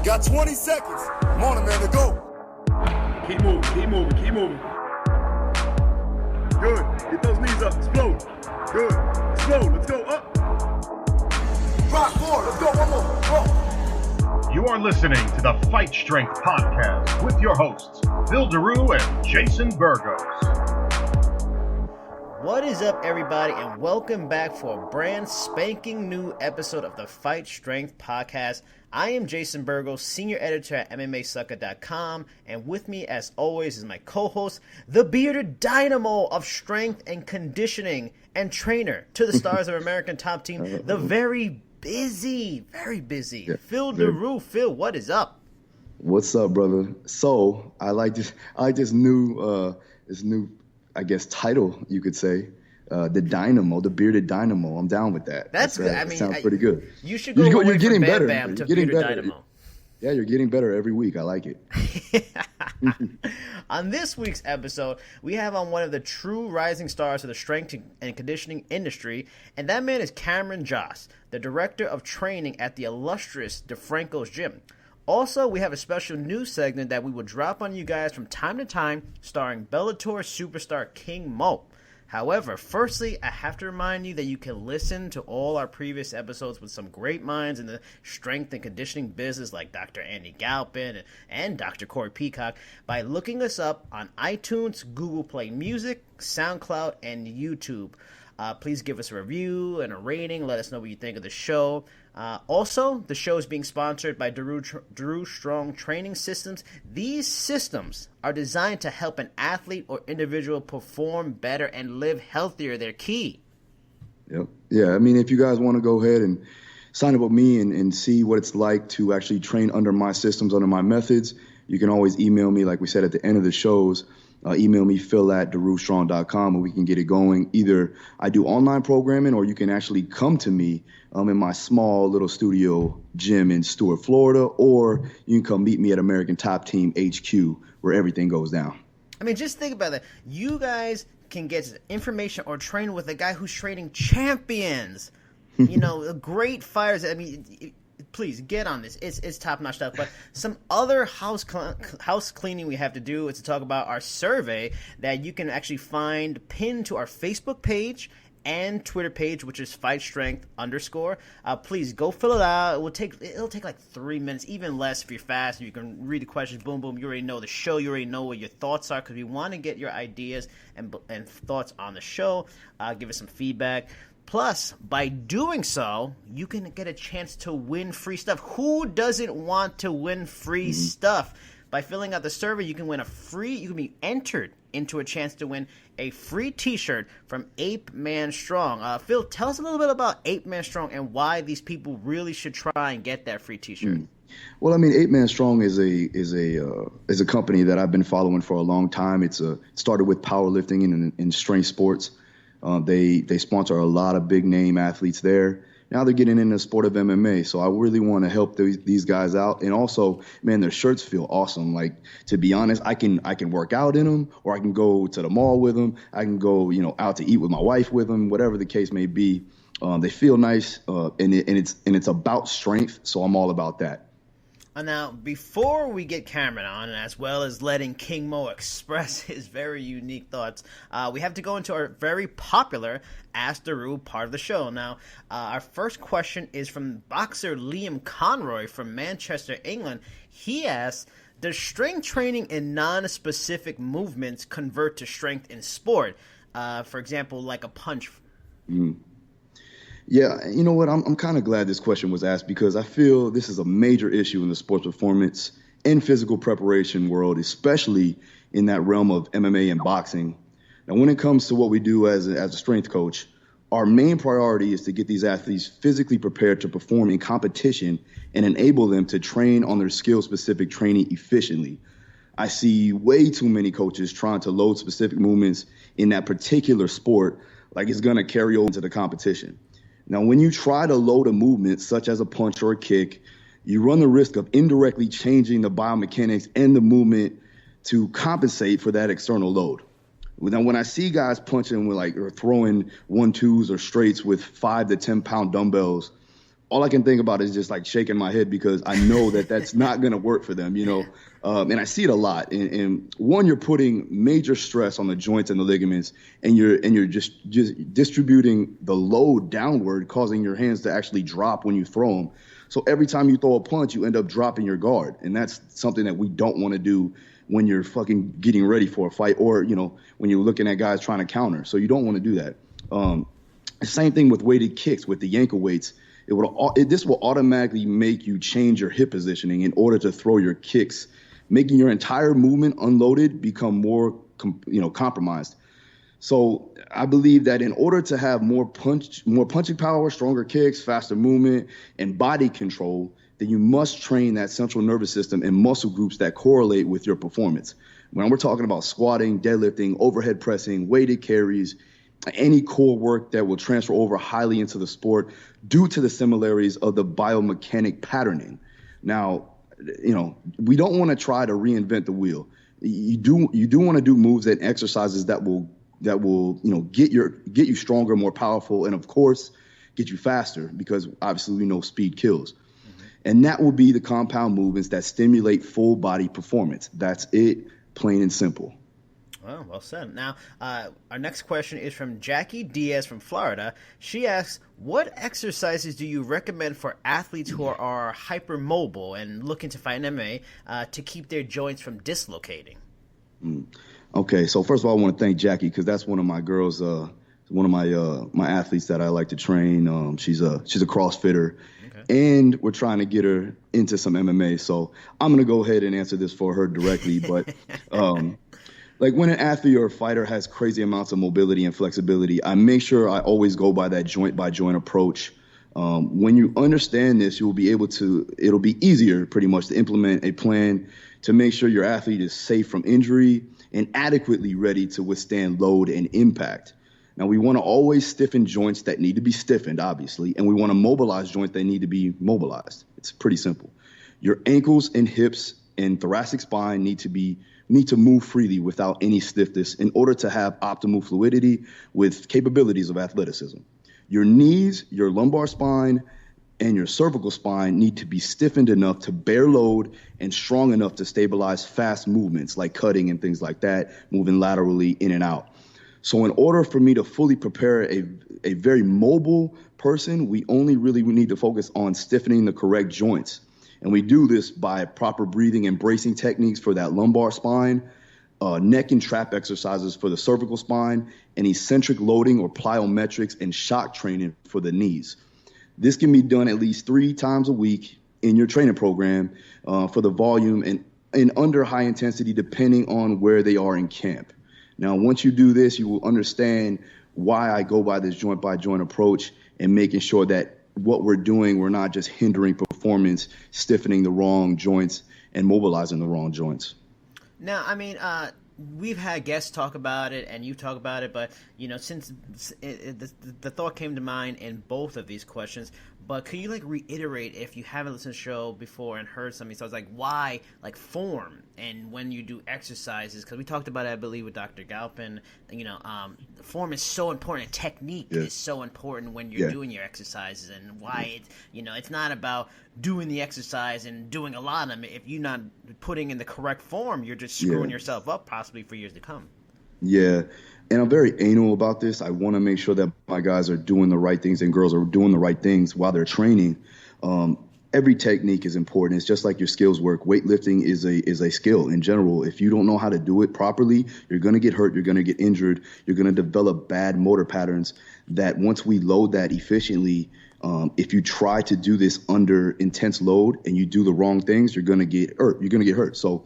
Got 20 seconds. Come on, Amanda, go. Keep moving. Good. Get those knees up. Explode. Good. Explode. Let's go. Up. Drop 4. Let's go. One more. Go. You are listening to the Fight Strength Podcast with your hosts, Phil Daru and Jason Burgos. What is up, everybody, and welcome back for a brand spanking new episode of the Fight Strength Podcast. I am Jason Burgos, senior editor at MMAsucker.com, and with me, as always, is my co-host, the bearded dynamo of strength and conditioning and trainer to the stars of American Top Team, the very busy, Phil Daru. Phil, what is up? What's up, brother? So I like this new, I guess, title, you could say, the Dynamo, the bearded Dynamo. I'm down with that. That's good. I mean, sounds pretty good. You should go away from Bam Bam to bearded Dynamo. Yeah, you're getting better every week. I like it. On this week's episode, we have on one of the true rising stars of the strength and conditioning industry, and that man is Cameron Josse, the director of training at the illustrious DeFranco's gym. Also, we have a special news segment that we will drop on you guys from time to time, starring Bellator superstar King Mo. However, firstly, I have to remind you that you can listen to all our previous episodes with some great minds in the strength and conditioning business like Dr. Andy Galpin and Dr. Corey Peacock by looking us up on iTunes, Google Play Music, SoundCloud, and YouTube. Please give us a review and a rating. Let us know what you think of the show. Also, the show is being sponsored by Daru Strong Training Systems. These systems are designed to help an athlete or individual perform better and live healthier. They're key. Yep. Yeah, I mean, if you guys want to go ahead and sign up with me and see what it's like to actually train under my systems, under my methods, you can always email me, like we said at the end of the shows. Email me, phil@darustrong.com, and we can get it going. Either I do online programming, or you can actually come to me in my small little studio gym in Stuart, Florida, or you can come meet me at American Top Team HQ, where everything goes down. I mean, just think about that. You guys can get information or train with a guy who's training champions, great fighters. I mean, please get on this. It's top-notch stuff. But some other house cleaning we have to do is to talk about our survey that you can actually find pinned to our Facebook page and Twitter page, which is FightStrength_. Please go fill it out. It'll take like 3 minutes, even less if you're fast. You can read the questions. Boom, boom. You already know the show. You already know what your thoughts are, because we want to get your ideas and thoughts on the show. Give us some feedback. Plus, by doing so, you can get a chance to win free stuff. Who doesn't want to win free stuff? By filling out the survey, you can be entered into a chance to win a free t-shirt from Ape Man Strong. Phil, tell us a little bit about Ape Man Strong and why these people really should try and get that free t-shirt. Well, I mean, Ape Man Strong is a company that I've been following for a long time. It started with powerlifting and strength sports. They sponsor a lot of big name athletes there. Now they're getting into the sport of MMA, so I really want to help these guys out. And also, man, their shirts feel awesome. Like, to be honest, I can work out in them, or I can go to the mall with them. I can go, out to eat with my wife with them, whatever the case may be. They feel nice, and it's about strength, so I'm all about that. Now, before we get Cameron on, as well as letting King Mo express his very unique thoughts, we have to go into our very popular Ask Daru part of the show. Now, our first question is from boxer Liam Conroy from Manchester, England. He asks, does strength training in non-specific movements convert to strength in sport? For example, like a punch. Yeah, you know what? I'm kind of glad this question was asked, because I feel this is a major issue in the sports performance and physical preparation world, especially in that realm of MMA and boxing. Now, when it comes to what we do as a strength coach, our main priority is to get these athletes physically prepared to perform in competition and enable them to train on their skill-specific training efficiently. I see way too many coaches trying to load specific movements in that particular sport like it's going to carry over into the competition. Now, when you try to load a movement such as a punch or a kick, you run the risk of indirectly changing the biomechanics and the movement to compensate for that external load. Now, when I see guys punching with or throwing 1-2s or straights with 5 to 10 pound dumbbells, all I can think about is just like shaking my head because I know that that's not going to work for them, you know. And I see it a lot. And one, you're putting major stress on the joints and the ligaments, and you're just distributing the load downward, causing your hands to actually drop when you throw them. So every time you throw a punch, you end up dropping your guard, and that's something that we don't want to do when you're fucking getting ready for a fight, or you know, when you're looking at guys trying to counter. So you don't want to do that. The same thing with weighted kicks, with the ankle weights. This will automatically make you change your hip positioning in order to throw your kicks, making your entire movement unloaded become more compromised. So I believe that in order to have more punching power, stronger kicks, faster movement, and body control, then you must train that central nervous system and muscle groups that correlate with your performance. When we're talking about squatting, deadlifting, overhead pressing, weighted carries, any core work that will transfer over highly into the sport due to the similarities of the biomechanic patterning. Now, you know, we don't want to try to reinvent the wheel. You do want to do moves and exercises that will get you stronger, more powerful, and of course get you faster, because obviously we know speed kills. Mm-hmm. And that will be the compound movements that stimulate full body performance. That's it, plain and simple. Well said. Now, our next question is from Jackie Diaz from Florida. She asks, what exercises do you recommend for athletes who are hypermobile and looking to fight in MMA to keep their joints from dislocating? Okay, so first of all, I want to thank Jackie, because that's one of my girls, one of my athletes that I like to train. She's a CrossFitter, okay, and we're trying to get her into some MMA. So I'm going to go ahead and answer this for her directly, but like when an athlete or a fighter has crazy amounts of mobility and flexibility, I make sure I always go by that joint by joint approach. When you understand this, it'll be easier pretty much to implement a plan to make sure your athlete is safe from injury and adequately ready to withstand load and impact. Now, we want to always stiffen joints that need to be stiffened, obviously, and we want to mobilize joints that need to be mobilized. It's pretty simple. Your ankles and hips and thoracic spine need to move freely without any stiffness in order to have optimal fluidity with capabilities of athleticism. Your knees, your lumbar spine, and your cervical spine need to be stiffened enough to bear load and strong enough to stabilize fast movements like cutting and things like that, moving laterally in and out. So in order for me to fully prepare a very mobile person, we need to focus on stiffening the correct joints. And we do this by proper breathing and bracing techniques for that lumbar spine, neck and trap exercises for the cervical spine, and eccentric loading or plyometrics and shock training for the knees. This can be done at least 3 times a week in your training program for the volume and under high intensity, depending on where they are in camp. Now, once you do this, you will understand why I go by this joint by joint approach and making sure that what we're doing, we're not just hindering performance, stiffening the wrong joints and mobilizing the wrong joints. Now, I mean, we've had guests talk about it and you talk about it, but, you know, since the thought came to mind in both of these questions, but could you, like, reiterate, if you haven't listened to the show before and heard something, so it's like, why, like, form and when you do exercises, because we talked about it, I believe, with Dr. Galpin, you know, form is so important, technique is so important when you're doing your exercises, and why it's not about doing the exercise and doing a lot of them. If you're not putting in the correct form, you're just screwing yourself up possibly for years to come. Yeah. And I'm very anal about this. I want to make sure that my guys are doing the right things and girls are doing the right things while they're training. Every technique is important. It's just like your skills work. Weightlifting is a skill in general. If you don't know how to do it properly, you're going to get hurt. You're going to get injured. You're going to develop bad motor patterns that once we load that efficiently, if you try to do this under intense load and you do the wrong things, you're going to get hurt. You're going to get hurt. So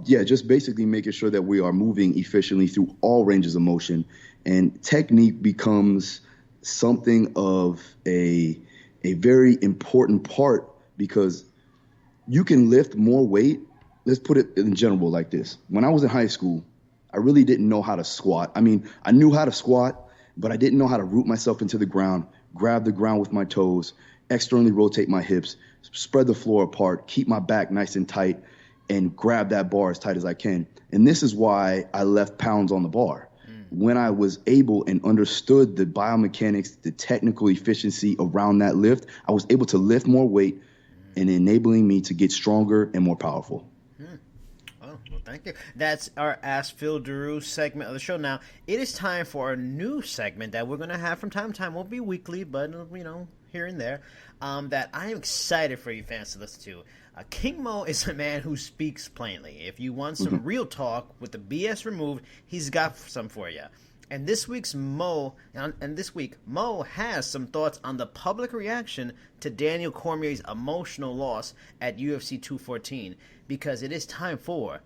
just basically making sure that we are moving efficiently through all ranges of motion, and technique becomes something of a very important part, because you can lift more weight. Let's put it in general like this. When I was in high school, I really didn't know how to squat. I mean, I knew how to squat, but I didn't know how to root myself into the ground, grab the ground with my toes, externally rotate my hips, spread the floor apart, keep my back nice and tight, and grab that bar as tight as I can. And this is why I left pounds on the bar. when I was able and understood the biomechanics, the technical efficiency around that lift, I was able to lift more weight and enabling me to get stronger and more powerful. Oh, well, thank you. That's our Ask Phil Daru segment of the show. Now, it is time for a new segment that we're going to have from time to time. Won't be weekly, but, here and there, that I am excited for you fans to listen to. King Mo is a man who speaks plainly. If you want some real talk with the BS removed, he's got some for you. And this week, Mo has some thoughts on the public reaction to Daniel Cormier's emotional loss at UFC 214, because it is time for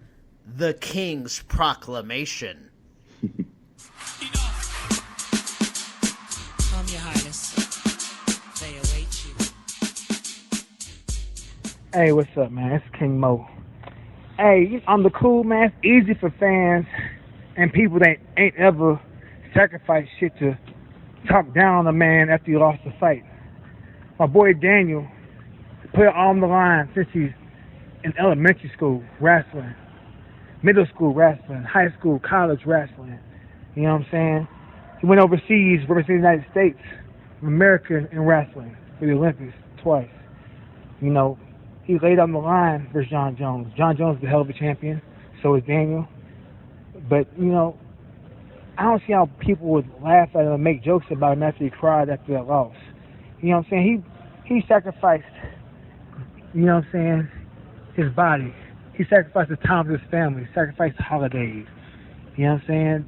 the King's Proclamation. Your Highness, they await you. Hey, what's up, man? It's King Mo. Hey, I'm the cool, man. It's easy for fans and people that ain't ever sacrificed shit to talk down on a man after he lost the fight. My boy Daniel put it on the line since he's in elementary school wrestling, middle school wrestling, high school, college wrestling. You know what I'm saying? He went overseas, representing the United States of America in wrestling for the Olympics twice. He laid on the line for John Jones. John Jones is a hell of a champion. So is Daniel. But, I don't see how people would laugh at him and make jokes about him after he cried after that loss. You know what I'm saying? He sacrificed, his body. He sacrificed the time with his family. He sacrificed holidays. You know what I'm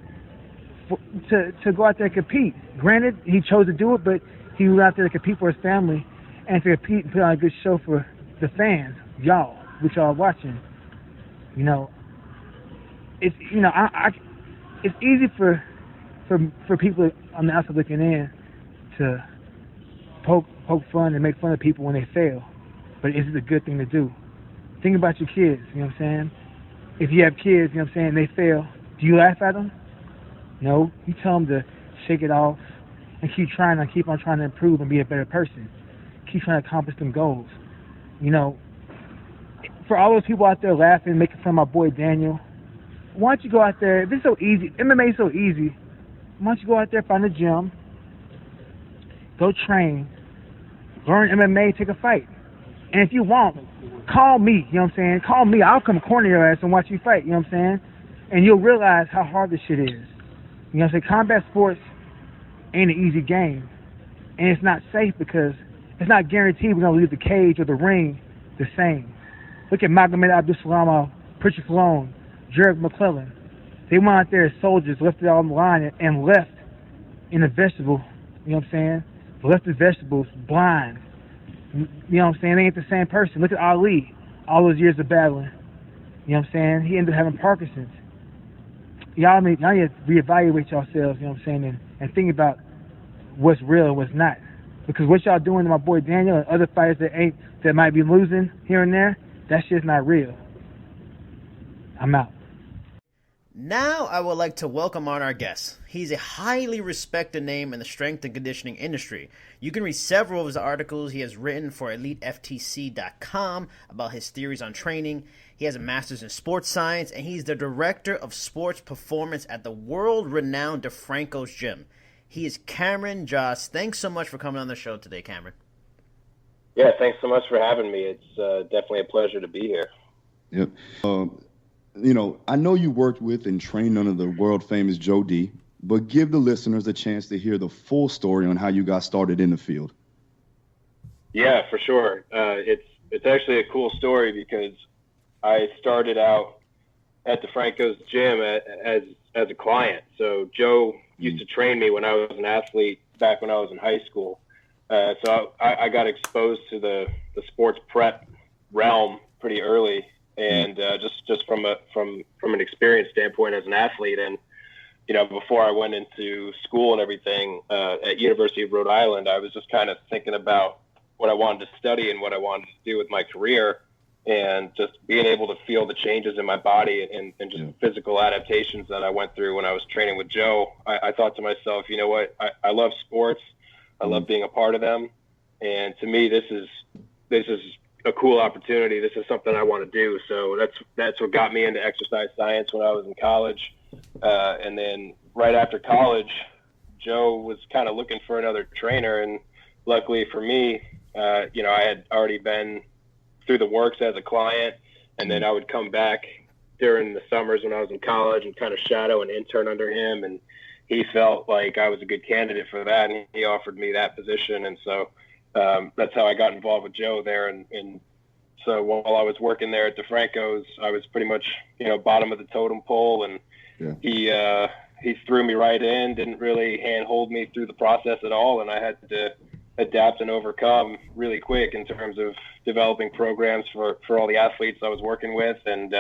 saying? To go out there and compete. Granted, he chose to do it, but he went out there to compete for his family and to compete and put on a good show for the fans, y'all, which y'all are watching. It's it's easy for people on the outside looking in to poke fun and make fun of people when they fail, but is it a good thing to do? Think about your kids. You know what I'm saying? If you have kids, you know what I'm saying, they fail. Do you laugh at them? No, you tell them to shake it off and keep on trying to improve and be a better person. Keep trying to accomplish them goals. For all those people out there laughing, making fun of my boy Daniel, why don't you go out there? This is so easy. MMA is so easy. Why don't you go out there, find a gym, go train, learn MMA, take a fight. And if you want, call me, you know what I'm saying? Call me. I'll come corner your ass and watch you fight, you know what I'm saying? And you'll realize how hard this shit is. You know what I'm saying? Combat sports ain't an easy game. And it's not safe because it's not guaranteed we're going to leave the cage or the ring the same. Look at Magomed Abdul-Salam, Pritchard Falone, Jared McClellan. They went out there as soldiers, left it all on the line, and left in a vegetable, you know what I'm saying? Left the vegetables blind. You know what I'm saying? They ain't the same person. Look at Ali, all those years of battling. You know what I'm saying? He ended up having Parkinson's. Y'all need to reevaluate yourselves, you know what I'm saying, and think about what's real and what's not. Because what y'all doing to my boy Daniel and other fighters that might be losing here and there, that shit's not real. I'm out. Now I would like to welcome on our guest. He's a highly respected name in the strength and conditioning industry. You can read several of his articles he has written for EliteFTC.com about his theories on training. He has a master's in sports science, and he's the director of sports performance at the world-renowned DeFranco's gym. He is Cameron Josse. Thanks so much for coming on the show today, Cameron. Yeah, thanks so much for having me. It's definitely a pleasure to be here. Yep. I know you worked with and trained under the world-famous Joe D, but give the listeners a chance to hear the full story on how you got started in the field. Yeah, for sure. It's actually a cool story because I started out at DeFranco's gym as a client. So Joe used to train me when I was an athlete back when I was in high school. So I got exposed to the sports prep realm pretty early. And just from an experience standpoint as an athlete, and before I went into school and everything at University of Rhode Island, I was just kind of thinking about what I wanted to study and what I wanted to do with my career, and just being able to feel the changes in my body and just the physical adaptations that I went through when I was training with Joe. I thought to myself, you know what, I love sports, I love being a part of them, and to me this is a cool opportunity. This is something I want to do. So that's what got me into exercise science when I was in college. And then right after college, Joe was kind of looking for another trainer, and luckily for me, I had already been through the works as a client, and then I would come back during the summers when I was in college and kind of shadow and intern under him, and he felt like I was a good candidate for that, and he offered me that position, and so that's how I got involved with Joe there, and so while I was working there at DeFranco's, I was pretty much, bottom of the totem pole, and he threw me right in, didn't really handhold me through the process at all, and I had to adapt and overcome really quick in terms of developing programs for all the athletes I was working with, and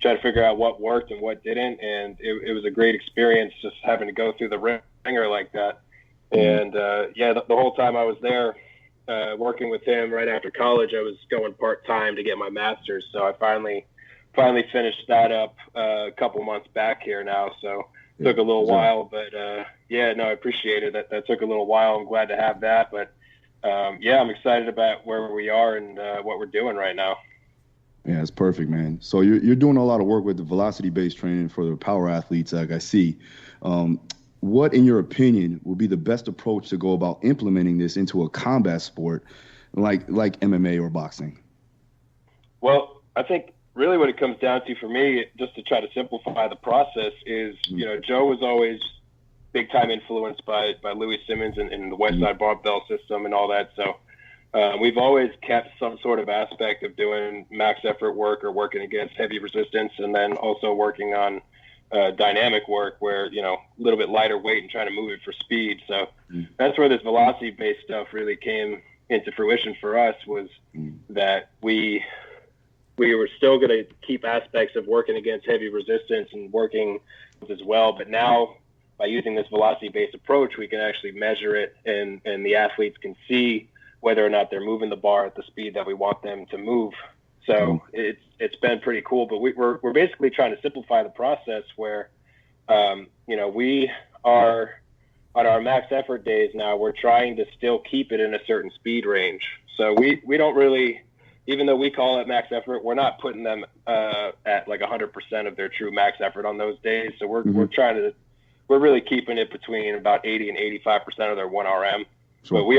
try to figure out what worked and what didn't, and it was a great experience just having to go through the ringer like that. And the whole time I was there working with him right after college, I was going part-time to get my master's, so I finally finished that up a couple months back here now, so it took a little while, but I appreciate it. That took a little while. I'm glad to have that, but I'm excited about where we are and what we're doing right now. Yeah, it's perfect, man. So you're doing a lot of work with the velocity-based training for the power athletes, like I see. What, in your opinion, would be the best approach to go about implementing this into a combat sport like MMA or boxing? Well, I think really what it comes down to for me, just to try to simplify the process, is, Joe was always big-time influenced by Louis Simmons and the West Side Barbell system and all that. So we've always kept some sort of aspect of doing max effort work or working against heavy resistance, and then also working on dynamic work where, a little bit lighter weight and trying to move it for speed. So that's where this velocity-based stuff really came into fruition for us, was that we were still going to keep aspects of working against heavy resistance and working as well. But now, by using this velocity-based approach, we can actually measure it, and the athletes can see whether or not they're moving the bar at the speed that we want them to move. So it's been pretty cool, but we're basically trying to simplify the process where, we are on our max effort days now, we're trying to still keep it in a certain speed range. So we don't really, even though we call it max effort, we're not putting them at like 100% of their true max effort on those days. So we're really keeping it between about 80 and 85% of their 1RM. Sure. But we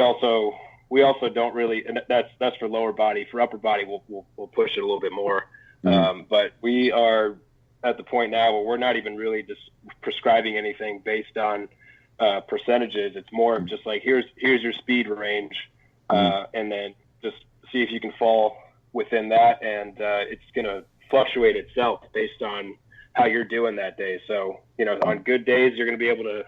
also don't really, and that's for lower body. For upper body, we'll push it a little bit more. But we are at the point now where we're not even really just prescribing anything based on percentages. It's more of just like, here's your speed range, and then just see if you can fall within that, and it's going to fluctuate itself based on how you're doing that day. So, on good days, you're going to be able to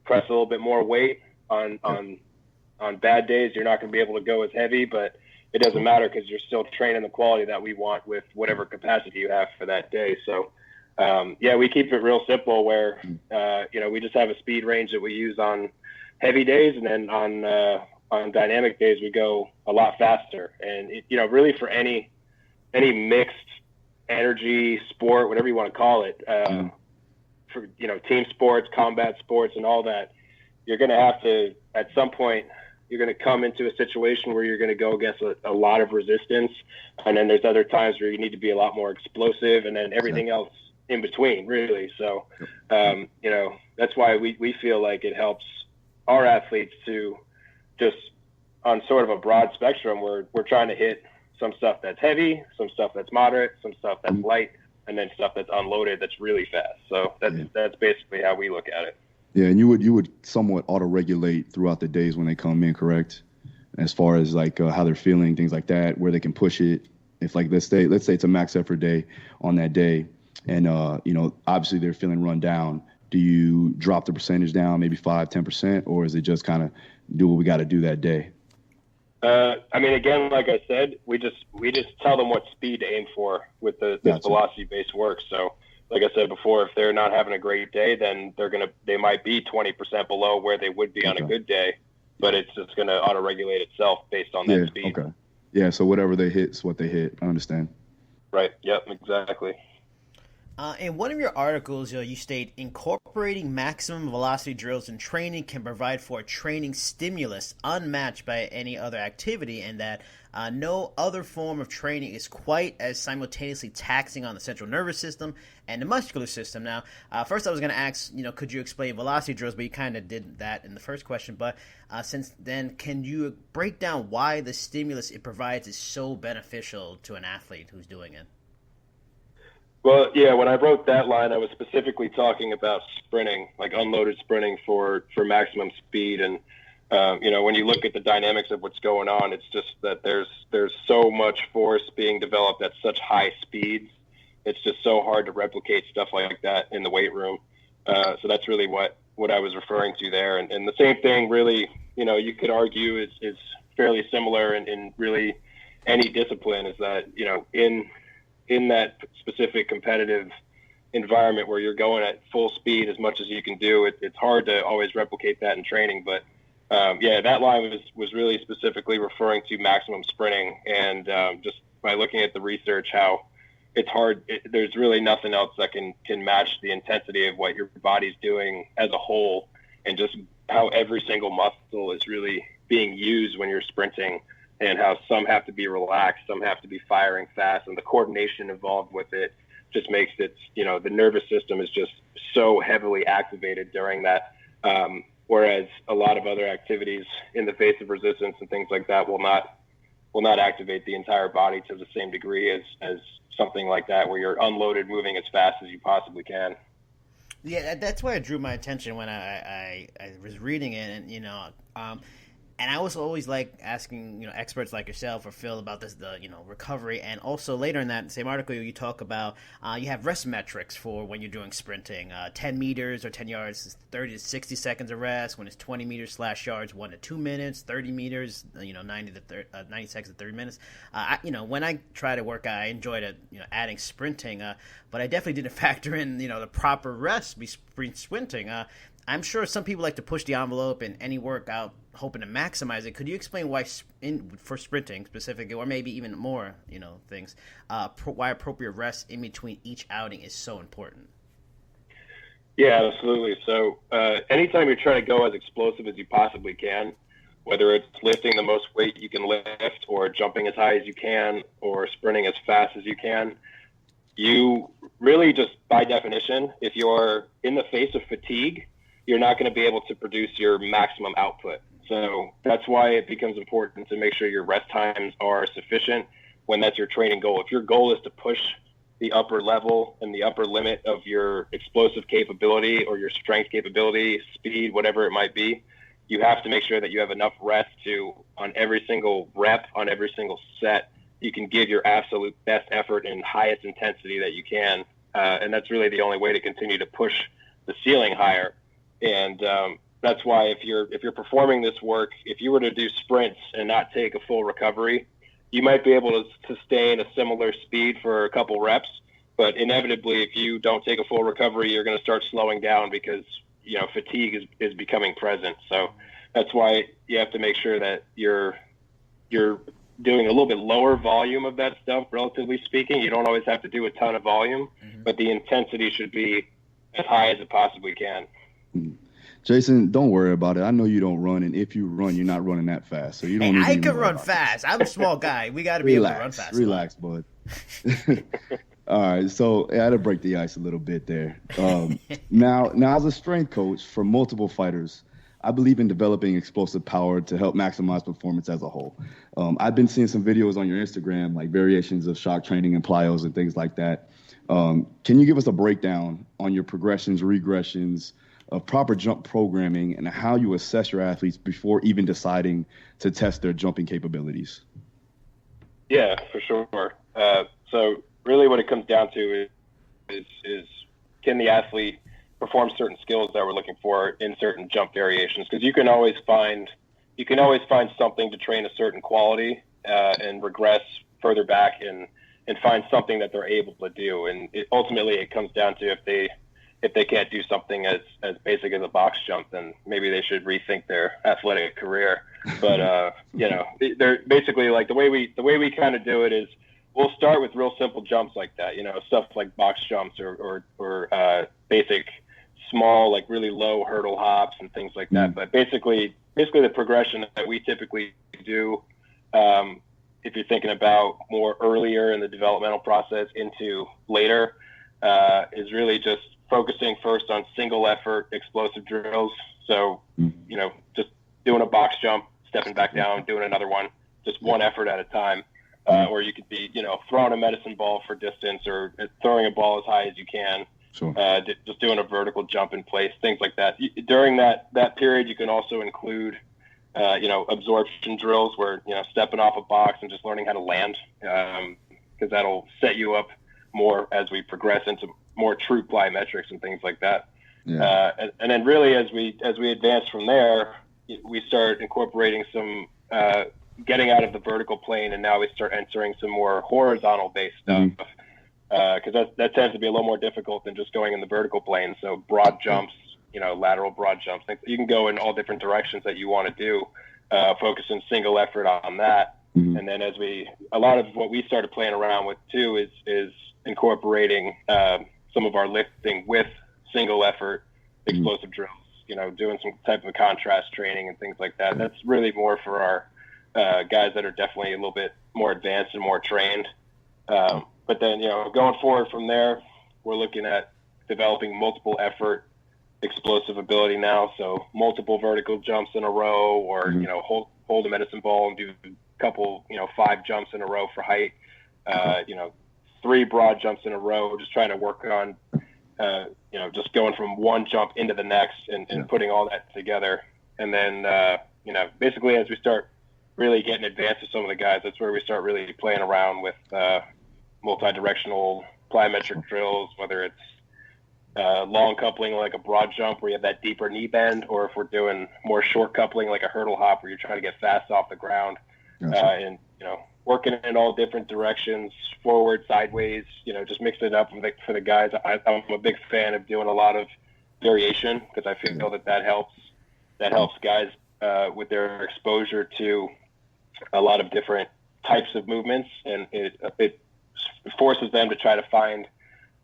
press a little bit more weight. On bad days, you're not going to be able to go as heavy, but it doesn't matter because you're still training the quality that we want with whatever capacity you have for that day. So, we keep it real simple where, we just have a speed range that we use on heavy days, and then on dynamic days, we go a lot faster. And, really for any mixed energy sport, whatever you want to call it, for, team sports, combat sports, and all that, you're going to have to, at some point, you're going to come into a situation where you're going to go against a lot of resistance. And then there's other times where you need to be a lot more explosive, and then everything else in between, really. So, that's why we feel like it helps our athletes to just, on sort of a broad spectrum, we're trying to hit some stuff that's heavy, some stuff that's moderate, some stuff that's light, and then stuff that's unloaded that's really fast. So that's basically how we look at it. Yeah, and you would somewhat auto-regulate throughout the days when they come in, correct? As far as like how they're feeling, things like that, where they can push it. If like let's say it's a max effort day on that day, and obviously they're feeling run down. Do you drop the percentage down, maybe 5-10%, or is it just kind of do what we got to do that day? Again, like I said, we just tell them what speed to aim for with this velocity-based work. So, like I said before, if they're not having a great day, then they might be 20% below where they would be on a good day, but it's just going to auto-regulate itself based on that speed. Okay. Yeah, so whatever they hit is what they hit. I understand. Right. Yep, exactly. In one of your articles, you state incorporating maximum velocity drills in training can provide for a training stimulus unmatched by any other activity, and that no other form of training is quite as simultaneously taxing on the central nervous system and the muscular system. Now, first I was going to ask, could you explain velocity drills, but you kind of did that in the first question. But since then, can you break down why the stimulus it provides is so beneficial to an athlete who's doing it? Well, yeah, when I wrote that line, I was specifically talking about sprinting, like unloaded sprinting for maximum speed. And, when you look at the dynamics of what's going on, it's just that there's so much force being developed at such high speeds. It's just so hard to replicate stuff like that in the weight room. So that's really what I was referring to there. And the same thing really, you could argue is fairly similar in really any discipline, is that, in that specific competitive environment where you're going at full speed as much as you can do, it's hard to always replicate that in training. But that line was really specifically referring to maximum sprinting, and just by looking at the research, how it's hard. There's really nothing else that can match the intensity of what your body's doing as a whole, and just how every single muscle is really being used when you're sprinting, and how some have to be relaxed, some have to be firing fast, and the coordination involved with it just makes it, the nervous system is just so heavily activated during that. Whereas a lot of other activities in the face of resistance and things like that will not activate the entire body to the same degree as something like that, where you're unloaded, moving as fast as you possibly can. Yeah, that's why it drew my attention when I was reading it, and I was always like asking, experts like yourself or Phil about this, the recovery. And also later in that same article, you talk about you have rest metrics for when you're doing sprinting. 10 meters or 10 yards is 30 to 60 seconds of rest. When it's 20 meters / yards, 1 to 2 minutes. 30 meters, 90 seconds to 30 minutes. When I try to work out, I enjoyed adding sprinting, but I definitely didn't factor in the proper rest be sprinting. I'm sure some people like to push the envelope in any workout, hoping to maximize it. Could you explain why, for sprinting specifically, or maybe even more, things, why appropriate rest in between each outing is so important? Yeah, absolutely. So anytime you're trying to go as explosive as you possibly can, whether it's lifting the most weight you can lift, or jumping as high as you can, or sprinting as fast as you can, you really just, by definition, if you're in the face of fatigue, you're not going to be able to produce your maximum output. So that's why it becomes important to make sure your rest times are sufficient when that's your training goal. If your goal is to push the upper level and the upper limit of your explosive capability or your strength capability, speed, whatever it might be, you have to make sure that you have enough rest to, on every single rep, on every single set, you can give your absolute best effort and highest intensity that you can. And that's really the only way to continue to push the ceiling higher. And that's why if you're performing this work, if you were to do sprints and not take a full recovery, you might be able to sustain a similar speed for a couple reps. But inevitably, if you don't take a full recovery, you're going to start slowing down because fatigue is becoming present. So that's why you have to make sure that you're doing a little bit lower volume of that stuff, relatively speaking. You don't always have to do a ton of volume, but the intensity should be as high as it possibly can. Jason, don't worry about it. I know you don't run, and if you run, you're not running that fast. So you don't. I can run fast. I'm a small guy. We got to be able to run fast. Relax, bud. All right, so I had to break the ice a little bit there. Now, as a strength coach for multiple fighters, I believe in developing explosive power to help maximize performance as a whole. I've been seeing some videos on your Instagram, like variations of shock training and plyos and things like that. Can you give us a breakdown on your progressions, regressions, of proper jump programming, and how you assess your athletes before even deciding to test their jumping capabilities? Yeah, for sure. So really what it comes down to is can the athlete perform certain skills that we're looking for in certain jump variations? Because you can always find something to train a certain quality and regress further back and find something that they're able to do. And ultimately it comes down to if they can't do something as basic as a box jump, then maybe they should rethink their athletic career. But they're basically like the way we kind of do it is we'll start with real simple jumps like that, stuff like box jumps or basic small, like really low hurdle hops and things like that. But basically the progression that we typically do, if you're thinking about more earlier in the developmental process into later, is really just focusing first on single effort explosive drills. So, just doing a box jump, stepping back down, doing another one, just one effort at a time. Or you could be, throwing a medicine ball for distance or throwing a ball as high as you can. Sure. Just doing a vertical jump in place, things like that. During that period, you can also include, absorption drills where, stepping off a box and just learning how to land, because that'll set you up more as we progress into more true plyometrics and things like that. Yeah. And then really as we advance from there, we start incorporating some getting out of the vertical plane, and now we start entering some more horizontal based stuff, because that tends to be a little more difficult than just going in the vertical plane. So broad jumps, lateral broad jumps, you can go in all different directions that you want to do, focusing single effort on that. And then a lot of what we started playing around with too is incorporating some of our lifting with single effort explosive drills, doing some type of contrast training and things like that. That's really more for our guys that are definitely a little bit more advanced and more trained. But then, going forward from there, we're looking at developing multiple effort explosive ability now. So multiple vertical jumps in a row, or, hold a medicine ball and do a couple, 5 jumps in a row for height, 3 broad jumps in a row, just trying to work on, just going from one jump into the next and putting all that together. And then, basically as we start really getting advanced with some of the guys, that's where we start really playing around with multi-directional plyometric drills, whether it's long coupling like a broad jump where you have that deeper knee bend, or if we're doing more short coupling like a hurdle hop where you're trying to get fast off the ground. And working in all different directions, forward, sideways, just mixing it up for the guys. I'm a big fan of doing a lot of variation, because I feel that helps guys with their exposure to a lot of different types of movements, and it forces them to try to find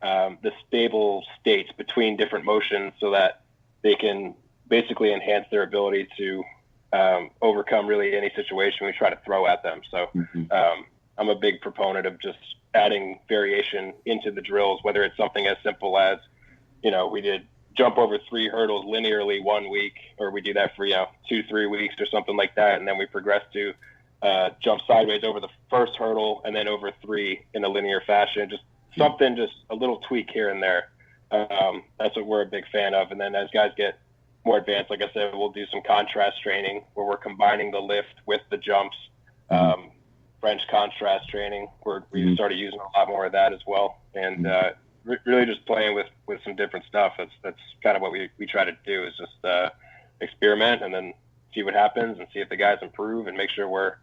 the stable states between different motions so that they can basically enhance their ability to overcome really any situation we try to throw at them. So I'm a big proponent of just adding variation into the drills, whether it's something as simple as, we did jump over 3 hurdles linearly 1 week, or we do that for, 2-3 weeks or something like that. And then we progress to jump sideways over the first hurdle and then over 3 in a linear fashion, just something, just a little tweak here and there. That's what we're a big fan of. And then as guys get more advanced, like I said, we'll do some contrast training where we're combining the lift with the jumps. French contrast training, where we started using a lot more of that as well. And really just playing with some different stuff. That's kind of what we try to do, is just experiment and then see what happens and see if the guys improve, and make sure we're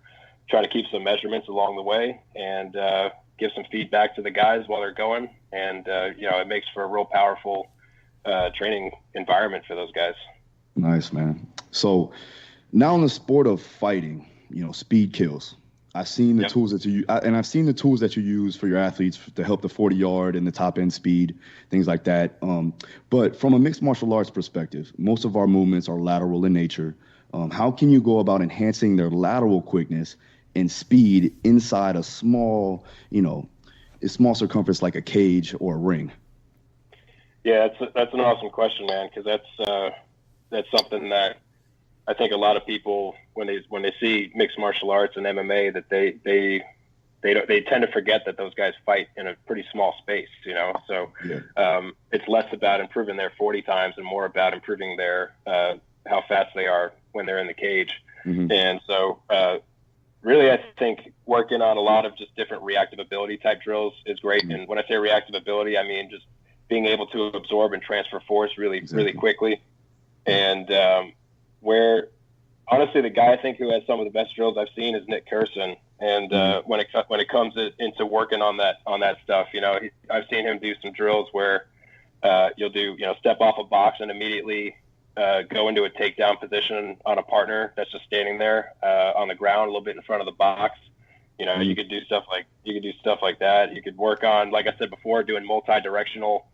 trying to keep some measurements along the way, and give some feedback to the guys while they're going. And, it makes for a real powerful training environment for those guys. Nice, man. So now in the sport of fighting, speed kills. I've seen the tools that I've seen the tools that you use for your athletes to help the 40-yard and the top end speed, things like that. But from a mixed martial arts perspective, most of our movements are lateral in nature. How can you go about enhancing their lateral quickness and speed inside a small circumference like a cage or a ring? Yeah, that's an awesome question, man, because that's something that I think a lot of people, when they see mixed martial arts and MMA, that they tend to forget that those guys fight in a pretty small space, So it's less about improving their 40 times and more about improving their how fast they are when they're in the cage. And so really, I think working on a lot of just different reactive ability type drills is great. And when I say reactive ability, I mean just being able to absorb and transfer force really quickly. And where honestly, the guy I think who has some of the best drills I've seen is Nick Curson. And when it comes into working on that stuff, I've seen him do some drills where you'll do step off a box and immediately go into a takedown position on a partner that's just standing there on the ground a little bit in front of the box, You know, you could do stuff like that. You could work on, like I said before, doing multi-directional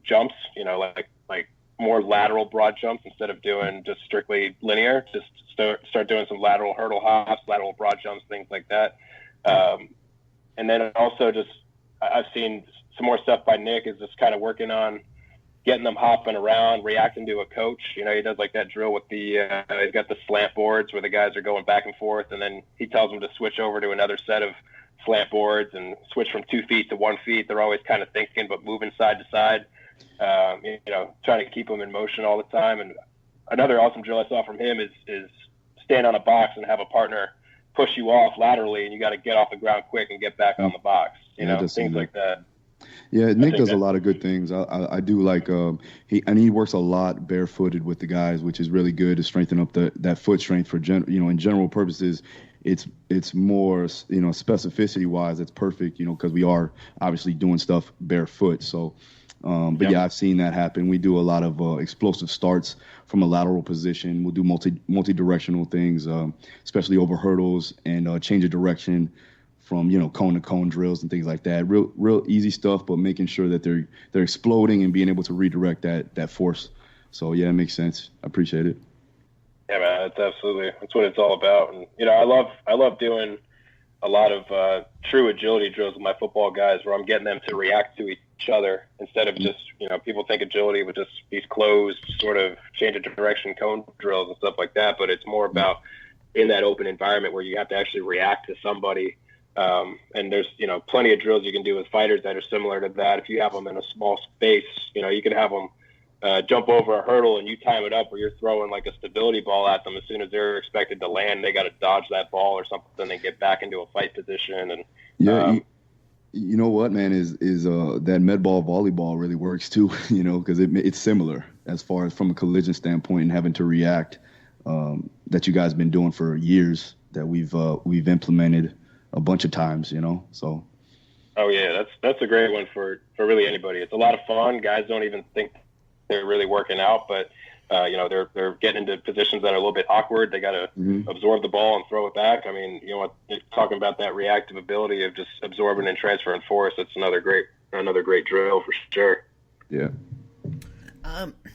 jumps. You know, like more lateral broad jumps instead of doing just strictly linear. Just start doing some lateral hurdle hops, lateral broad jumps, things like that. And then also I've seen some more stuff by Nick is just kind of working on getting them hopping around, reacting to a coach. You know, he does like that drill with he's got the slant boards where the guys are going back and forth, and then he tells them to switch over to another set of slant boards and switch from 2 feet to 1 feet. They're always kind of thinking, but moving side to side, you know, trying to keep them in motion all the time. And another awesome drill I saw from him is stand on a box and have a partner push you off laterally, and you got to get off the ground quick and get back on the box. You know, things like that. Yeah, Nick does a lot of good things. I do like he works a lot barefooted with the guys, which is really good to strengthen up that foot strength for in general purposes. It's more, you know, specificity wise, it's perfect, you know, because we are obviously doing stuff barefoot. So, yeah, I've seen that happen. We do a lot of explosive starts from a lateral position. We'll do multi-directional things, especially over hurdles and change of direction from, you know, cone to cone drills and things like that. Real easy stuff, but making sure that they're exploding and being able to redirect that force. So yeah, it makes sense. I appreciate it. Yeah, man, that's what it's all about. And you know, I love doing a lot of true agility drills with my football guys, where I'm getting them to react to each other instead of just, you know, people think agility with just these closed sort of change of direction cone drills and stuff like that, but it's more about in that open environment where you have to actually react to somebody. And there's, you know, plenty of drills you can do with fighters that are similar to that. If you have them in a small space, you know, you can have them jump over a hurdle and you time it up where you're throwing like a stability ball at them. As soon as they're expected to land, they got to dodge that ball or something and get back into a fight position. And you know what, man, is that med ball volleyball really works too, you know, because it's similar as far as from a collision standpoint and having to react, that you guys been doing for years, that we've implemented a bunch of times, you know, so. Oh yeah, that's a great one for really anybody. It's a lot of fun. Guys don't even think they're really working out, but you know, they're getting into positions that are a little bit awkward. They got to absorb the ball and throw it back. I mean, you know, talking about that reactive ability of just absorbing and transferring force, that's another great drill for sure. Yeah.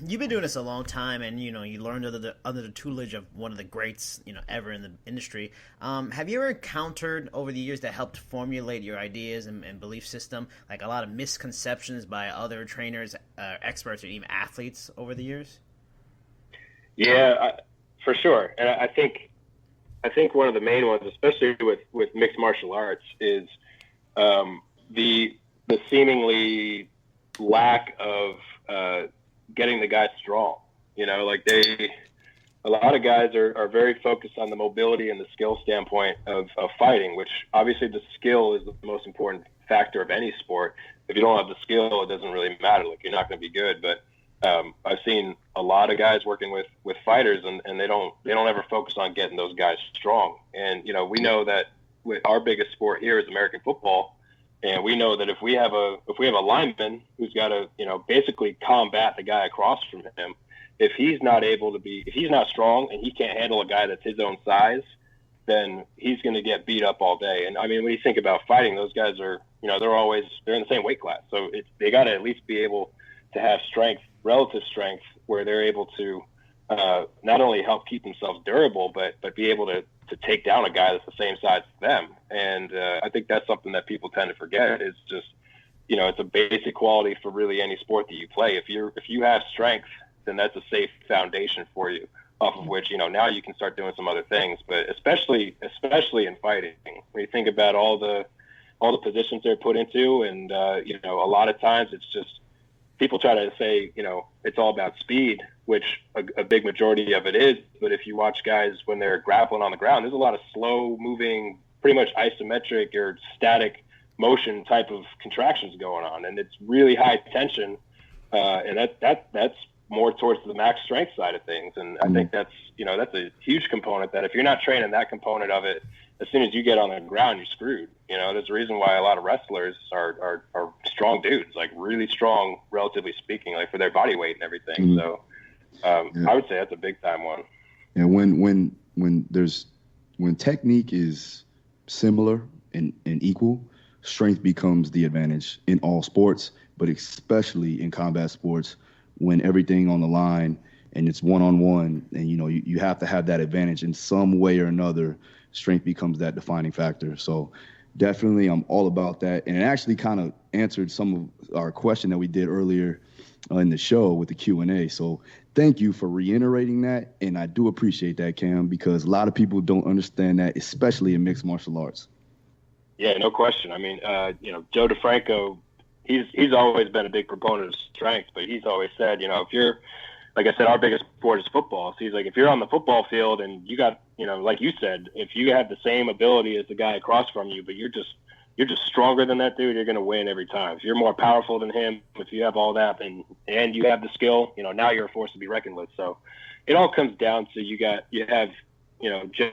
You've been doing this a long time, and you know you learned under the tutelage of one of the greats, you know, ever in the industry. Have you ever encountered over the years that helped formulate your ideas and belief system, like a lot of misconceptions by other trainers, experts, or even athletes over the years? Yeah, for sure. And I think one of the main ones, especially with mixed martial arts, is the seemingly lack of getting the guys strong. You know, like a lot of guys are very focused on the mobility and the skill standpoint of fighting, which obviously the skill is the most important factor of any sport. If you don't have the skill, it doesn't really matter. Like, you're not going to be good. But I've seen a lot of guys working with fighters, and they don't ever focus on getting those guys strong. And, you know, we know that with our biggest sport here is American football. And we know that if we have a lineman who's got to, you know, basically combat the guy across from him, if he's not strong and he can't handle a guy that's his own size, then he's going to get beat up all day. And I mean, when you think about fighting, those guys are, you know, they're in the same weight class. So they got to at least be able to have relative strength, where they're able to not only help keep themselves durable, but be able to take down a guy that's the same size as them. And I think that's something that people tend to forget, is just, you know, it's a basic quality for really any sport that you play. If you have strength, then that's a safe foundation for you, off of which, you know, now you can start doing some other things. But especially in fighting, when you think about all the positions they're put into, and you know, a lot of times it's just, people try to say, you know, it's all about speed, which a big majority of it is. But if you watch guys when they're grappling on the ground, there's a lot of slow moving, pretty much isometric or static motion type of contractions going on, and it's really high tension, and that's more towards the max strength side of things. And I think that's a huge component, that if you're not training that component of it, as soon as you get on the ground, you're screwed. You know, there's a reason why a lot of wrestlers are strong dudes, like really strong, relatively speaking, like for their body weight and everything. So I would say that's a big time one. And when there's when technique is similar and equal, strength becomes the advantage in all sports, but especially in combat sports when everything on the line and it's one-on-one and, you have to have that advantage in some way or another. Strength becomes that defining factor. So definitely I'm all about that. And it actually kind of answered some of our question that we did earlier in the show with the Q&A. So thank you for reiterating that. And I do appreciate that, Cam, because a lot of people don't understand that, especially in mixed martial arts. Yeah, no question. I mean, Joe DeFranco, he's always been a big proponent of strength, but he's always said, if you're, like I said, our biggest sport is football. So he's like, if you're on the football field and you got, like you said, if you have the same ability as the guy across from you, but you're just stronger than that dude, you're going to win every time. If you're more powerful than him, if you have all that and you have the skill, now you're a force to be reckoned with. So it all comes down to you have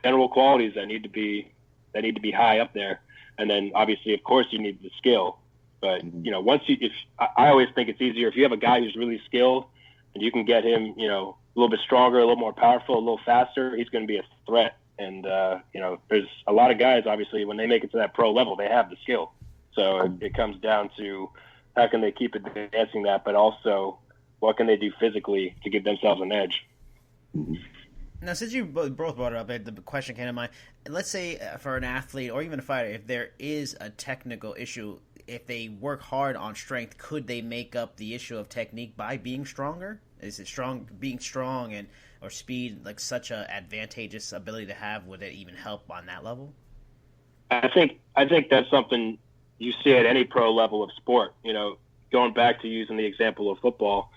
general qualities that need to be high up there. And then obviously, of course, you need the skill. But, I always think it's easier if you have a guy who's really skilled and you can get him, a little bit stronger, a little more powerful, a little faster, he's going to be a threat. And, there's a lot of guys, obviously, when they make it to that pro level, they have the skill. So it comes down to how can they keep advancing that, but also what can they do physically to give themselves an edge. Now, since you both brought it up, the question came to mind. Let's say for an athlete or even a fighter, if there is a technical issue, if they work hard on strength, could they make up the issue of technique by being stronger? Is it being strong or speed like such a advantageous ability to have? Would it even help on that level? I think that's something you see at any pro level of sport. Going back to using the example of football,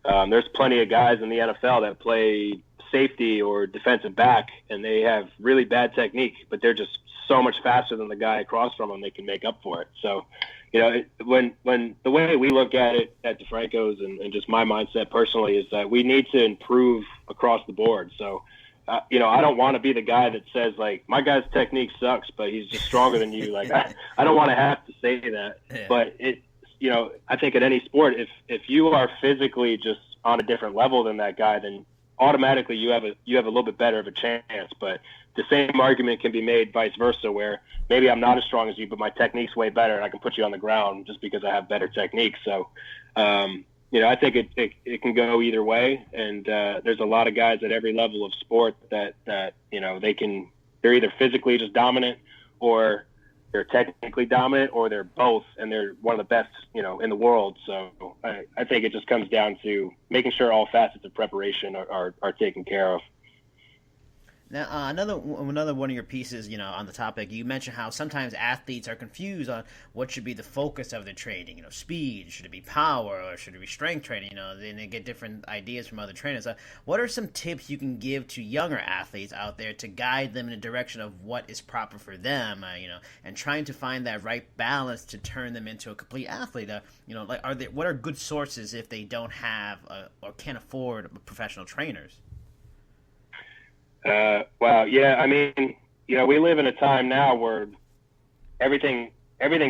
there's plenty of guys in the NFL that play safety or defensive back, and they have really bad technique, but they're just so much faster than the guy across from them, they can make up for it. So, when the way we look at it at DeFranco's and just my mindset personally is that we need to improve across the board. So, I don't want to be the guy that says like my guy's technique sucks, but he's just stronger than you. Like I don't want to have to say that, but I think at any sport, if you are physically just on a different level than that guy, then automatically you have a little bit better of a chance. But the same argument can be made vice versa, where maybe I'm not as strong as you, but my technique's way better and I can put you on the ground just because I have better technique. So, I think it can go either way. And there's a lot of guys at every level of sport that they're either physically just dominant or they're technically dominant or they're both, and they're one of the best, in the world. So I think it just comes down to making sure all facets of preparation are taken care of. Now, another one of your pieces, on the topic, you mentioned how sometimes athletes are confused on what should be the focus of their training. Speed, should it be power, or should it be strength training? Then they get different ideas from other trainers. What are some tips you can give to younger athletes out there to guide them in a direction of what is proper for them? And trying to find that right balance to turn them into a complete athlete. What are good sources if they don't have or can't afford professional trainers? Well, yeah, I mean, we live in a time now where everything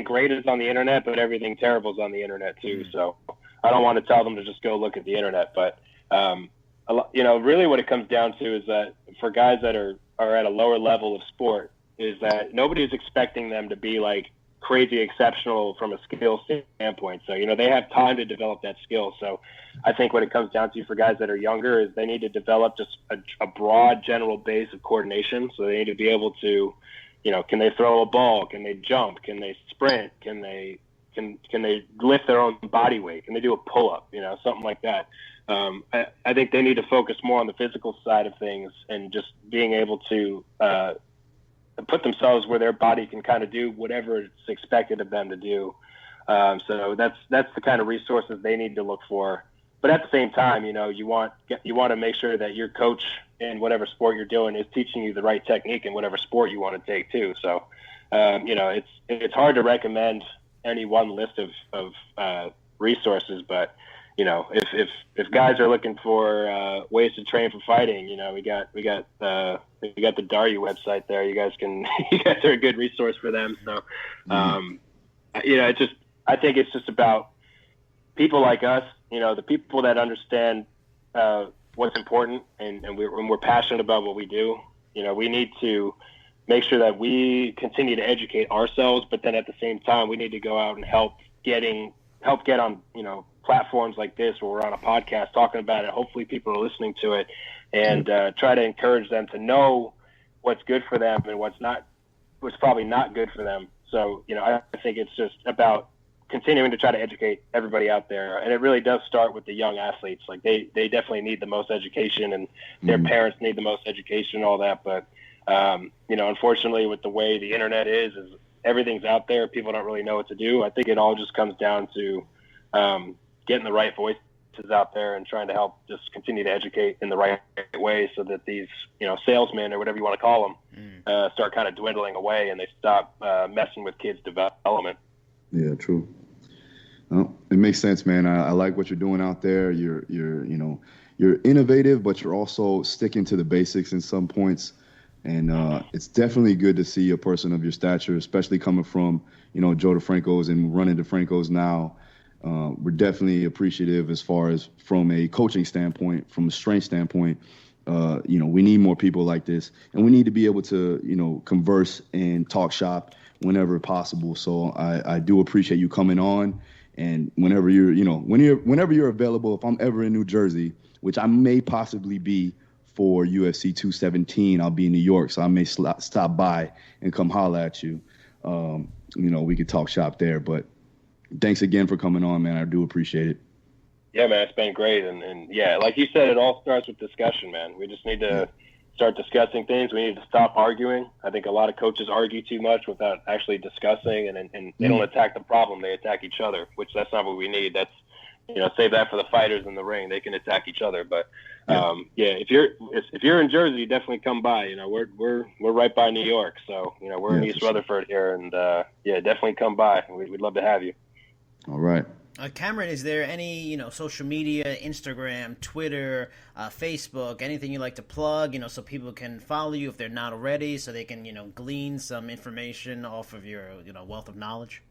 great is on the internet, but everything terrible is on the internet too. So I don't want to tell them to just go look at the internet, but, really what it comes down to is that for guys that are at a lower level of sport is that nobody's expecting them to be like crazy exceptional from a skill standpoint. So, they have time to develop that skill. So I think what it comes down to for guys that are younger is they need to develop just a broad general base of coordination. So they need to be able to, can they throw a ball? Can they jump? Can they sprint? Can they lift their own body weight? Can they do a pull-up? Something like that. I think they need to focus more on the physical side of things and just being able to put themselves where their body can kind of do whatever it's expected of them to do. So that's the kind of resources they need to look for. But at the same time, you want to make sure that your coach in whatever sport you're doing is teaching you the right technique in whatever sport you want to take too. So, it's hard to recommend any one list of resources, but if guys are looking for ways to train for fighting, we got the Daru website there. You guys are a good resource for them. So, I think it's just about people like us, the people that understand what's important and we're passionate about what we do. We need to make sure that we continue to educate ourselves, but then at the same time, we need to go out and help get on, platforms like this where we're on a podcast talking about it. Hopefully people are listening to it and try to encourage them to know what's good for them and what's probably not good for them. So, I think it's just about continuing to try to educate everybody out there. And it really does start with the young athletes. Like they definitely need the most education, and their parents need the most education and all that. But, unfortunately with the way the internet is everything's out there. People don't really know what to do. I think it all just comes down to getting the right voices out there and trying to help just continue to educate in the right way so that these, salesmen or whatever you want to call them, start kind of dwindling away and they stop messing with kids' development. Yeah, true. Well, it makes sense, man. I like what you're doing out there. You're innovative, but you're also sticking to the basics in some points. And it's definitely good to see a person of your stature, especially coming from, Joe DeFranco's and running DeFranco's now. We're definitely appreciative as far as from a coaching standpoint, from a strength standpoint. We need more people like this, and we need to be able to, converse and talk shop whenever possible. So I do appreciate you coming on, and whenever you're available, if I'm ever in New Jersey, which I may possibly be for UFC 217, I'll be in New York, so I may stop by and come holler at you. We could talk shop there, but thanks again for coming on, man. I do appreciate it. Yeah, man, it's been great. And yeah, like you said, it all starts with discussion, man. We just need to start discussing things. We need to stop arguing. I think a lot of coaches argue too much without actually discussing, and they don't attack the problem. They attack each other, which that's not what we need. That's, save that for the fighters in the ring. They can attack each other. But if you're in Jersey, definitely come by. We're right by New York, so we're in East Rutherford here, and definitely come by. We'd love to have you. All right. Cameron, is there any, social media, Instagram, Twitter, Facebook, anything you like to plug, so people can follow you if they're not already, so they can, glean some information off of your, wealth of knowledge?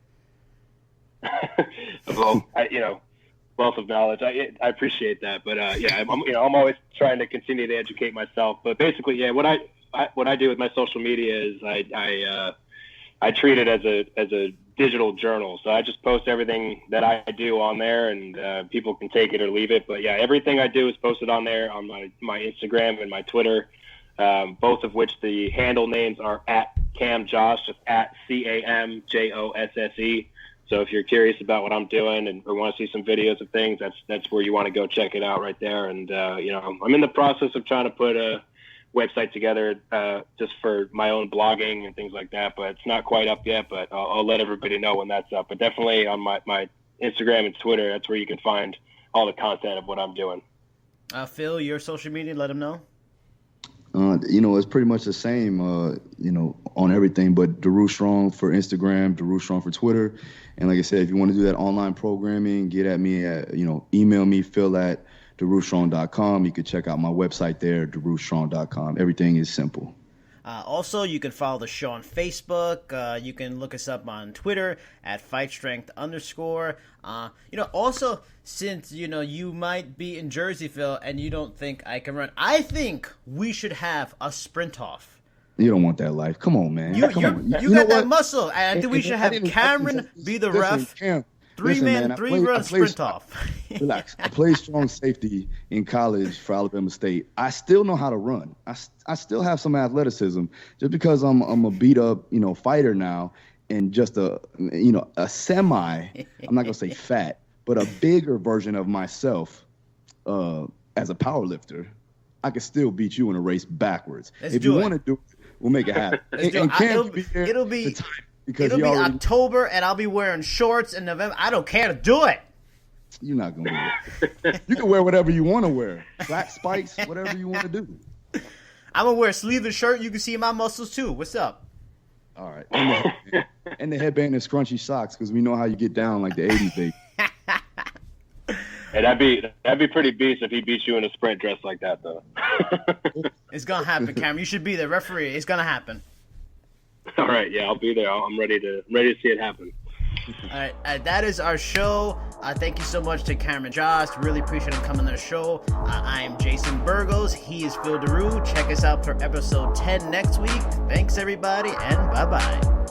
Well, wealth of knowledge. I appreciate that, but I'm always trying to continue to educate myself. But basically, what I do with my social media is I treat it as a digital journal. So I just post everything that I do on there, and people can take it or leave it. But everything I do is posted on there on my Instagram and my Twitter, both of which the handle names are at Cam Josse, just at CAMJOSSE. So if you're curious about what I'm doing or want to see some videos of things, that's where you want to go check it out right there. And I'm in the process of trying to put a website together just for my own blogging and things like that, but it's not quite up yet, but I'll let everybody know when that's up. But definitely on my Instagram and Twitter, that's where you can find all the content of what I'm doing. Phil, your social media, let them know. It's pretty much the same, on everything, but Daru Strong for Instagram, Daru Strong for Twitter. And like I said, if you want to do that online programming, get at me at, email me, phil@darustrong.com. You can check out my website there, darustrong.com. Everything is simple. Also, you can follow the show on Facebook. You can look us up on Twitter at FightStrength_. Also, since, you might be in Jersey, Phil, and you don't think I can run, I think we should have a sprint off. You don't want that life. Come on, man. You got that muscle. I think we should have Cameron be the ref. Three-run sprint off. Relax. I played strong safety in college for Alabama State. I still know how to run. I still have some athleticism. Just because I'm a beat up, fighter now, and just a semi, I'm not gonna say fat, but a bigger version of myself as a power lifter, I can still beat you in a race backwards. If you want to do it, we'll make it happen. It'll be October, and I'll be wearing shorts in November. I don't care to do it. You're not going to do it. You can wear whatever you want to wear. Black spikes, whatever you want to do. I'm going to wear a sleeveless shirt. You can see my muscles, too. What's up? All right. And the headband and scrunchy socks, because we know how you get down like the 80s, baby. Hey, that'd be pretty beast if he beat you in a sprint dress like that, though. It's going to happen, Cameron. You should be the referee. It's going to happen. All right, I'll be there. I'm ready to see it happen. All right, that is our show. Thank you so much to Cameron Josse. Really appreciate him coming on the show. I am Jason Burgos. He is Phil Daru. Check us out for episode 10 next week. Thanks, everybody, and bye-bye.